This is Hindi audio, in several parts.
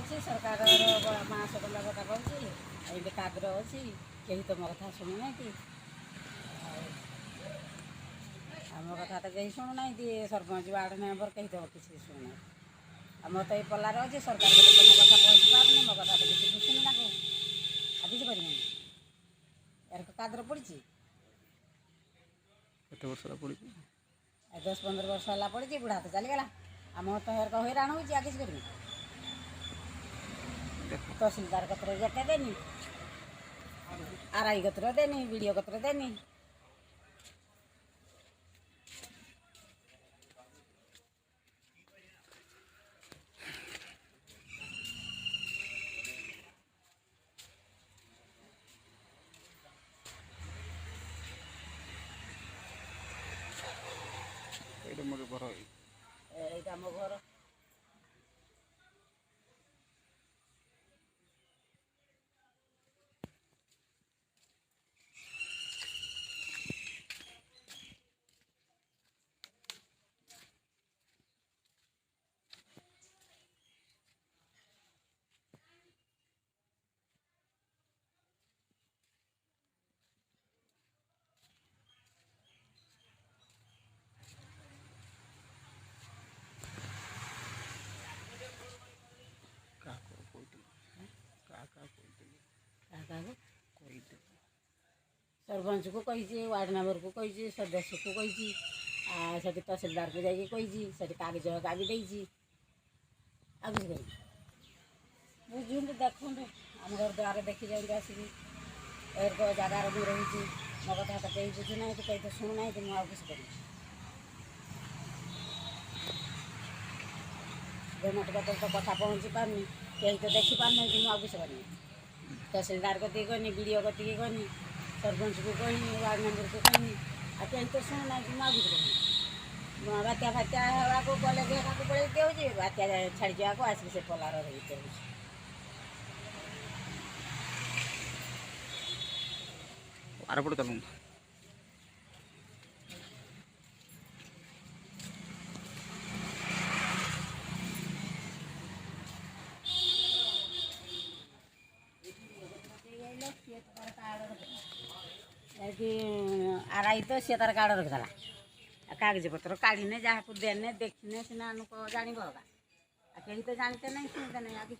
अच्छी सरकार 500 टଙ୍କା କଥା କହୁଛି ଏଇଠି କାଗର ଅଛି କେହି ତମ କଥା ଶୁଣୁନାହାନ୍ତି ଆମ କଥା ତ କେହି ଶୁଣୁନାହାନ୍ତି ସରପଞ୍ଚ ୱାର୍ଡ ମେମ୍ବର କେହି ତ କିଛି ଶୁଣୁନାହାନ୍ତି ଆମର ତ ଏଇ ପଲ୍ଲାରେ ଅଛି ସରକାର ତମ କଥା ପହଞ୍ଚି ପାରୁନି ମୋ କଥା ତ କିଛି ବୁଝୁନି ତାକୁ ଆଉ କିଛି କରିବନି ଏହାର କାଗର ପଡ଼ିଛି କେତେ ବର୍ଷ ହେଲା ପଡ଼ିଛି 10-15 ବର୍ଷ ହେଲା ପଡ଼ିଛି ବୁଢ଼ା ତ ଚାଲିଗଲା ଆମ ତ ଏହାର ହଇରାଣ ହେଉଛି ଆଉ କିଛି କରିବି तहसीलदार कतरे जेटे देनी आरआई कतरे देनी वीडियो कतरे देनी एटा मो घर सरपंच को कही वार्ड मेंबर को कही सदस्य को कही से तहसीलदार को जाकि कही कागज भी देती आगे बुझु देखु आम घर द्वार देखी जाए आसिक जगार भी रही मो कथा तो कहीं बुझुना कहीं तो शुणुना मुझे कर गवर्नमेंट कतर तो कथा पहुँची पारनी कहीं तो देखी पारना मुझे आगे करनी तहसीलदार कति गनी वीडियो कति गनी सरपंच को कहनी वार्ड मेंबर को कहनी आ कहीं तो शुणुना मुझे आगे करनी बात्या फात्या को गले पड़े देवे बात्या छाड़ी जावाक आसिक से पलार रही आरपट चलू आरआई तो सी तार कार्ड रखीला कागज पत्र काढ़ने जहाँ को देने देखने सीना जान कहीं तो जानते नहीं सुनते नहीं आगे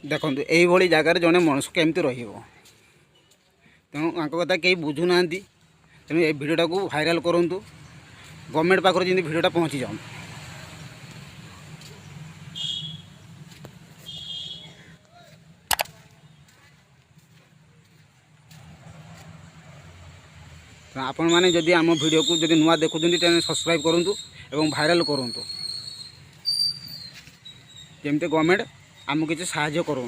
देखो यही जगार जड़े मनुष्य केमती तेणु कथा कहीं बुझुना तेणु ये भिडियोटा को भाइराल करूँ गवर्नमेंट पाखर जमी भिडियोटा पहुँची जाऊँ आपण मैंने जदि आम भिडियो को जब नुआ देखुं चैनल सब्सक्राइब करूँ और भाइराल करूँ जमती गवर्नमेंट आमको किसी साहाय्य करूँ।